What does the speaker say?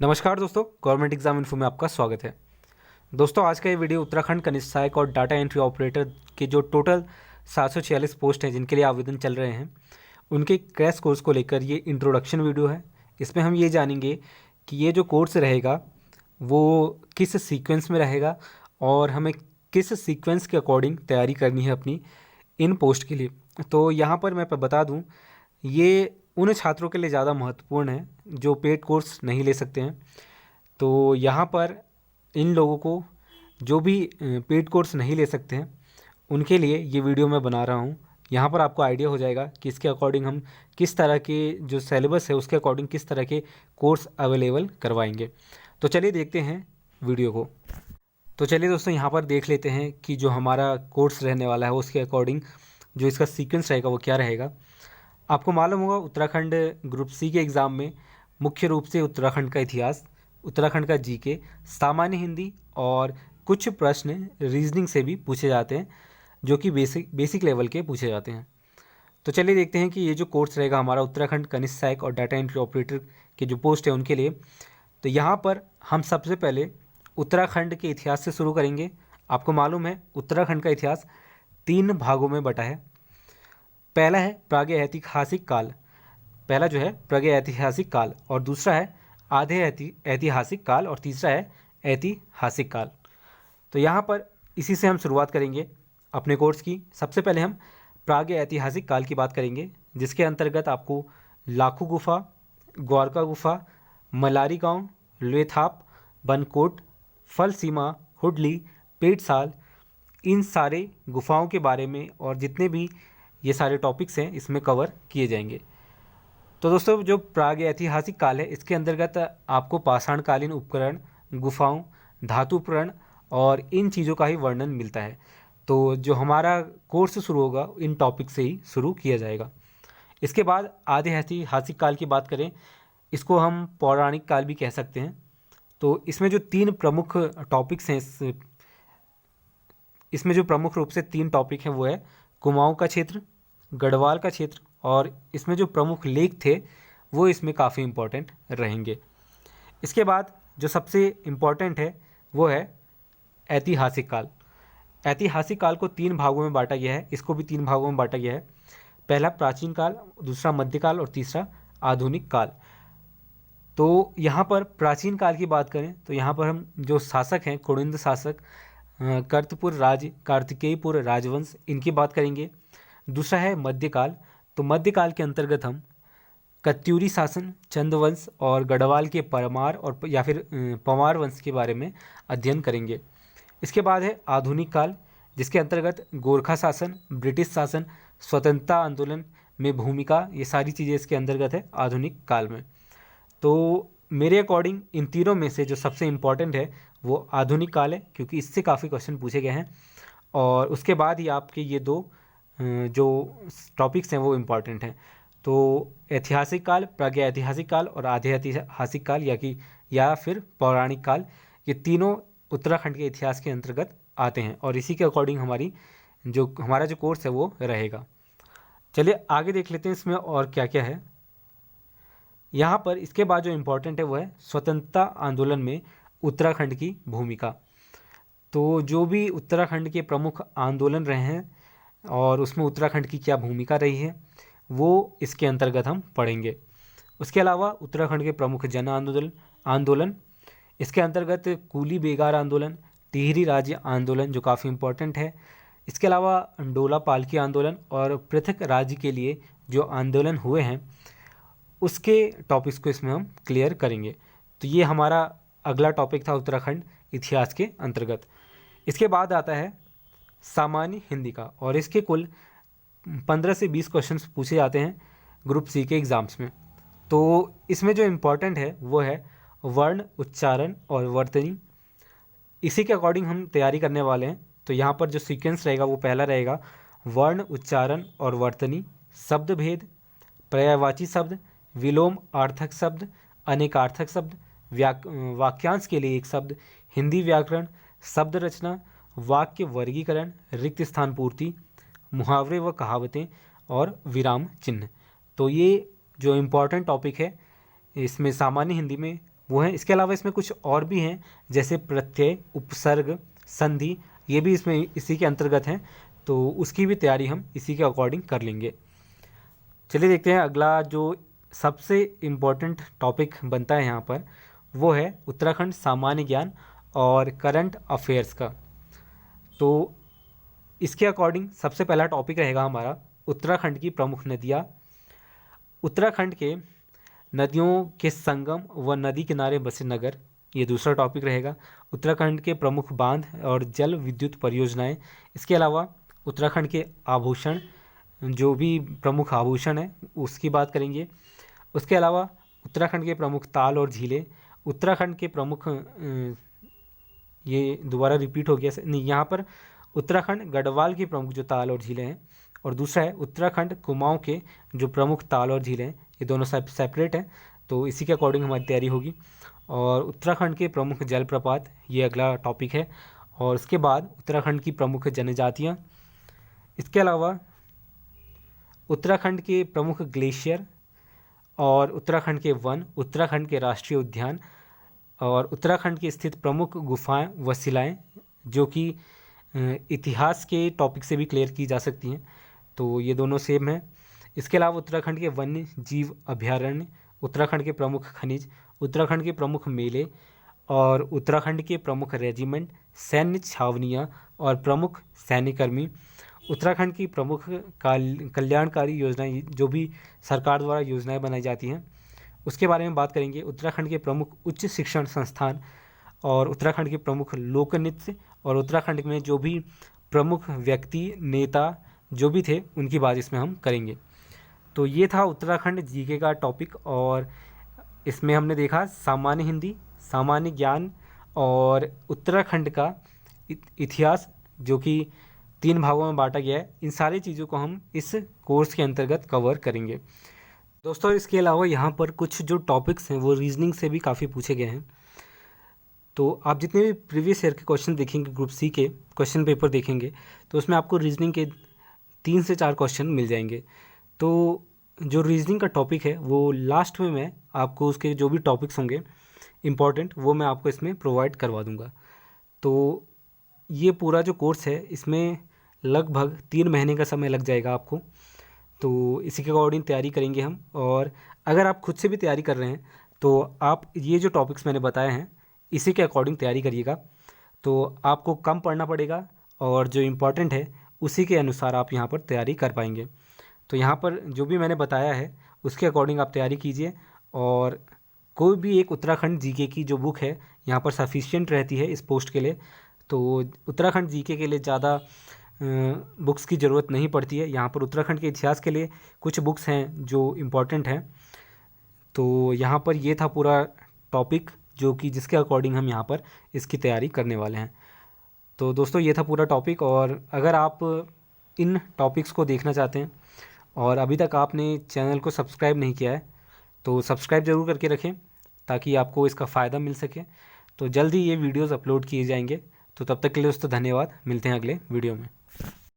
नमस्कार दोस्तों, government exam info में आपका स्वागत है। दोस्तों, आज का ये वीडियो उत्तराखंड कनिष्ठ सहायक और डाटा एंट्री ऑपरेटर के जो टोटल 746 पोस्ट हैं जिनके लिए आवेदन चल रहे हैं, उनके क्रैश कोर्स को लेकर ये इंट्रोडक्शन वीडियो है। इसमें हम ये जानेंगे कि ये जो कोर्स रहेगा वो किस सीक्वेंस में रहेगा और हमें किस सीक्वेंस के अकॉर्डिंग तैयारी करनी है अपनी इन पोस्ट के लिए। तो यहाँ पर मैं बता दूँ, ये उन छात्रों के लिए ज़्यादा महत्वपूर्ण है जो पेड कोर्स नहीं ले सकते हैं। तो यहाँ पर इन लोगों को जो भी पेड कोर्स नहीं ले सकते हैं उनके लिए ये वीडियो मैं बना रहा हूँ। यहाँ पर आपको आइडिया हो जाएगा कि इसके अकॉर्डिंग हम किस तरह के जो सिलेबस है उसके अकॉर्डिंग किस तरह के कोर्स अवेलेबल करवाएंगे। तो चलिए देखते हैं वीडियो को। तो चलिए दोस्तों, यहाँ पर देख लेते हैं कि जो हमारा कोर्स रहने वाला है उसके अकॉर्डिंग जो इसका सीक्वेंस रहेगा वो क्या रहेगा। आपको मालूम होगा, उत्तराखंड ग्रुप सी के एग्ज़ाम में मुख्य रूप से उत्तराखंड का इतिहास, उत्तराखंड का जीके, सामान्य हिंदी और कुछ प्रश्न रीजनिंग से भी पूछे जाते हैं जो कि बेसिक लेवल के पूछे जाते हैं। तो चलिए देखते हैं कि ये जो कोर्स रहेगा हमारा उत्तराखंड कनिष्ठ सहायक और डाटा एंट्री ऑपरेटर के जो पोस्ट है उनके लिए। तो यहाँ पर हम सबसे पहले उत्तराखंड के इतिहास से शुरू करेंगे। आपको मालूम है उत्तराखंड का इतिहास 3 भागों में बटा है। पहला है प्रागैतिहासिक काल, पहला जो है प्रागैतिहासिक काल, और दूसरा है आधे ऐतिहासिक काल, और तीसरा है ऐतिहासिक काल। तो यहाँ पर इसी से हम शुरुआत करेंगे अपने कोर्स की। सबसे पहले हम प्रागैतिहासिक काल की बात करेंगे, जिसके अंतर्गत आपको लाखू गुफा, ग्वारका गुफा, मलारी गांव, लेथाप, बनकोट, फल सीमा, हुडली, पेटसाल, इन सारे गुफाओं के बारे में और जितने भी ये सारे टॉपिक्स हैं इसमें कवर किए जाएंगे। तो दोस्तों, जो प्रागैतिहासिक काल है इसके अंतर्गत आपको पाषाणकालीन उपकरण, गुफाओं, धातु उपकरण और इन चीज़ों का ही वर्णन मिलता है। तो जो हमारा कोर्स शुरू होगा इन टॉपिक से ही शुरू किया जाएगा। इसके बाद आधे ऐतिहासिक काल की बात करें, इसको हम पौराणिक काल भी कह सकते हैं। तो इसमें जो 3 प्रमुख टॉपिक्स हैं, इसमें जो प्रमुख रूप से 3 टॉपिक हैं वो है कुमाऊं का क्षेत्र, गढ़वाल का क्षेत्र, और इसमें जो प्रमुख लेख थे वो इसमें काफ़ी इम्पोर्टेंट रहेंगे। इसके बाद जो सबसे इम्पोर्टेंट है वो है ऐतिहासिक काल। ऐतिहासिक काल को 3 भागों में बांटा गया है, इसको भी 3 भागों में बांटा गया है। पहला प्राचीन काल, दूसरा मध्यकाल और तीसरा आधुनिक काल। तो यहाँ पर प्राचीन काल की बात करें तो यहाँ पर हम जो शासक हैं, कुणिंद शासक, कर्तपुर राज्य, कार्तिकेयपुर राजवंश, इनकी बात करेंगे। दूसरा है मध्यकाल। तो मध्यकाल के अंतर्गत हम कत्यूरी शासन, चंदवंश और गढ़वाल के परमार और या फिर पंवार वंश के बारे में अध्ययन करेंगे। इसके बाद है आधुनिक काल, जिसके अंतर्गत गोरखा शासन, ब्रिटिश शासन, स्वतंत्रता आंदोलन में भूमिका, ये सारी चीज़ें इसके अंतर्गत है आधुनिक काल में। तो मेरे अकॉर्डिंग इन तीनों में से जो सबसे इम्पॉर्टेंट है वो आधुनिक काल है, क्योंकि इससे काफ़ी क्वेश्चन पूछे गए हैं। और उसके बाद ही आपके ये 2 जो टॉपिक्स हैं वो इम्पॉर्टेंट हैं। तो ऐतिहासिक काल, प्रागैतिहासिक काल और आधे ऐतिहासिक काल या फिर पौराणिक काल, ये तीनों उत्तराखंड के इतिहास के अंतर्गत आते हैं और इसी के अकॉर्डिंग हमारा जो कोर्स है वो रहेगा। चलिए आगे देख लेते हैं इसमें और क्या क्या है। यहाँ पर इसके बाद जो इम्पोर्टेंट है वो है स्वतंत्रता आंदोलन में उत्तराखंड की भूमिका। तो जो भी उत्तराखंड के प्रमुख आंदोलन रहे हैं और उसमें उत्तराखंड की क्या भूमिका रही है वो इसके अंतर्गत हम पढ़ेंगे। उसके अलावा उत्तराखंड के प्रमुख जन आंदोलन, इसके अंतर्गत कूली बेगार आंदोलन, टिहरी राज्य आंदोलन जो काफ़ी इम्पोर्टेंट है। इसके अलावा डोला पालकी आंदोलन और पृथक राज्य के लिए जो आंदोलन हुए हैं उसके टॉपिक्स को इसमें हम क्लियर करेंगे। तो ये हमारा अगला टॉपिक था उत्तराखंड इतिहास के अंतर्गत। इसके बाद आता है सामान्य हिंदी का, और इसके कुल 15 से 20 क्वेश्चंस पूछे जाते हैं ग्रुप सी के एग्ज़ाम्स में। तो इसमें जो इम्पोर्टेंट है वो है वर्ण, उच्चारण और वर्तनी। इसी के अकॉर्डिंग हम तैयारी करने वाले हैं। तो यहाँ पर जो सीक्वेंस रहेगा वो पहला रहेगा वर्ण, उच्चारण और वर्तनी, शब्द भेद, पर्यायवाची शब्द, विलोम अर्थक शब्द, अनेकार्थक शब्द, वाक्यांश के लिए एक शब्द, हिंदी व्याकरण, शब्द रचना, वाक्य वर्गीकरण, रिक्त स्थान पूर्ति, मुहावरे व कहावतें और विराम चिन्ह। तो ये जो इम्पोर्टेंट टॉपिक है इसमें सामान्य हिंदी में वो हैं। इसके अलावा इसमें कुछ और भी हैं, जैसे प्रत्यय, उपसर्ग, संधि, ये भी इसमें इसी के अंतर्गत हैं, तो उसकी भी तैयारी हम इसी के अकॉर्डिंग कर लेंगे। चलिए देखते हैं अगला जो सबसे इम्पोर्टेंट टॉपिक बनता है यहाँ पर, वो है उत्तराखंड सामान्य ज्ञान और करंट अफेयर्स का। तो इसके अकॉर्डिंग सबसे पहला टॉपिक रहेगा हमारा उत्तराखंड की प्रमुख नदियाँ, उत्तराखंड के नदियों के संगम व नदी किनारे बसे नगर, ये दूसरा टॉपिक रहेगा। उत्तराखंड के प्रमुख बांध और जल विद्युत परियोजनाएं, इसके अलावा उत्तराखंड के आभूषण, जो भी प्रमुख आभूषण है उसकी बात करेंगे। उसके अलावा उत्तराखंड के प्रमुख ताल और झीलें, उत्तराखंड के प्रमुख ये दोबारा रिपीट हो गया नहीं, यहाँ पर उत्तराखंड गढ़वाल की प्रमुख जो ताल और झीलें हैं, और दूसरा है उत्तराखंड कुमाऊं के जो प्रमुख ताल और झीलें हैं, ये दोनों सेपरेट हैं, तो इसी के अकॉर्डिंग हमारी तैयारी होगी। और उत्तराखंड के प्रमुख जलप्रपात, ये अगला टॉपिक है। और उसके बाद उत्तराखंड की प्रमुख जनजातियाँ, इसके अलावा उत्तराखंड के प्रमुख ग्लेशियर और उत्तराखंड के वन, उत्तराखंड के राष्ट्रीय उद्यान और उत्तराखंड के स्थित प्रमुख गुफाएं व शिलाएँ, जो कि इतिहास के टॉपिक से भी क्लियर की जा सकती हैं, तो ये दोनों सेम हैं। इसके अलावा उत्तराखंड के वन्य जीव अभयारण्य, उत्तराखंड के प्रमुख खनिज, उत्तराखंड के प्रमुख मेले और उत्तराखंड के प्रमुख रेजिमेंट, सैन्य छावनियाँ और प्रमुख सैन्यकर्मी, उत्तराखंड की प्रमुख कल्याणकारी योजनाएं, जो भी सरकार द्वारा योजनाएं बनाई जाती हैं उसके बारे में बात करेंगे। उत्तराखंड के प्रमुख उच्च शिक्षण संस्थान और उत्तराखंड के प्रमुख लोक नृत्य और उत्तराखंड में जो भी प्रमुख व्यक्ति नेता जो भी थे उनकी बात इसमें हम करेंगे। तो ये था उत्तराखंड जीके का टॉपिक, और इसमें हमने देखा सामान्य हिंदी, सामान्य ज्ञान और उत्तराखंड का इतिहास, जो कि 3 भागों में बांटा गया है। इन सारी चीज़ों को हम इस कोर्स के अंतर्गत कवर करेंगे। दोस्तों इसके अलावा यहाँ पर कुछ जो टॉपिक्स हैं वो रीजनिंग से भी काफ़ी पूछे गए हैं, तो आप जितने भी प्रीवियस ईयर के क्वेश्चन देखेंगे, ग्रुप सी के क्वेश्चन पेपर देखेंगे, तो उसमें आपको रीजनिंग के 3 से 4 क्वेश्चन मिल जाएंगे। तो जो रीजनिंग का टॉपिक है वो लास्ट में मैं आपको उसके जो भी टॉपिक्स होंगे इम्पॉर्टेंट, वो मैं आपको इसमें प्रोवाइड करवा दूंगा। तो ये पूरा जो कोर्स है इसमें लगभग 3 महीने का समय लग जाएगा आपको, तो इसी के अकॉर्डिंग तैयारी करेंगे हम। और अगर आप खुद से भी तैयारी कर रहे हैं तो आप ये जो टॉपिक्स मैंने बताए हैं इसी के अकॉर्डिंग तैयारी करिएगा, तो आपको कम पढ़ना पड़ेगा और जो इम्पोर्टेंट है उसी के अनुसार आप यहाँ पर तैयारी कर पाएंगे। तो यहाँ पर जो भी मैंने बताया है उसके अकॉर्डिंग आप तैयारी कीजिए, और कोई भी एक उत्तराखंड जीके की जो बुक है यहाँ पर सफिशिएंट रहती है इस पोस्ट के लिए, तो उत्तराखंड जीके के लिए ज़्यादा बुक्स की ज़रूरत नहीं पड़ती है। यहाँ पर उत्तराखंड के इतिहास के लिए कुछ बुक्स हैं जो इम्पोर्टेंट हैं। तो यहाँ पर ये था पूरा टॉपिक, जो कि जिसके अकॉर्डिंग हम यहाँ पर इसकी तैयारी करने वाले हैं। तो दोस्तों ये था पूरा टॉपिक, और अगर आप इन टॉपिक्स को देखना चाहते हैं और अभी तक आपने चैनल को सब्सक्राइब नहीं किया है तो सब्सक्राइब ज़रूर करके रखें ताकि आपको इसका फ़ायदा मिल सके। तो जल्दी ये वीडियोज़ अपलोड किए जाएंगे। तो तब तक के लिए दोस्तों धन्यवाद, मिलते हैं अगले वीडियो में।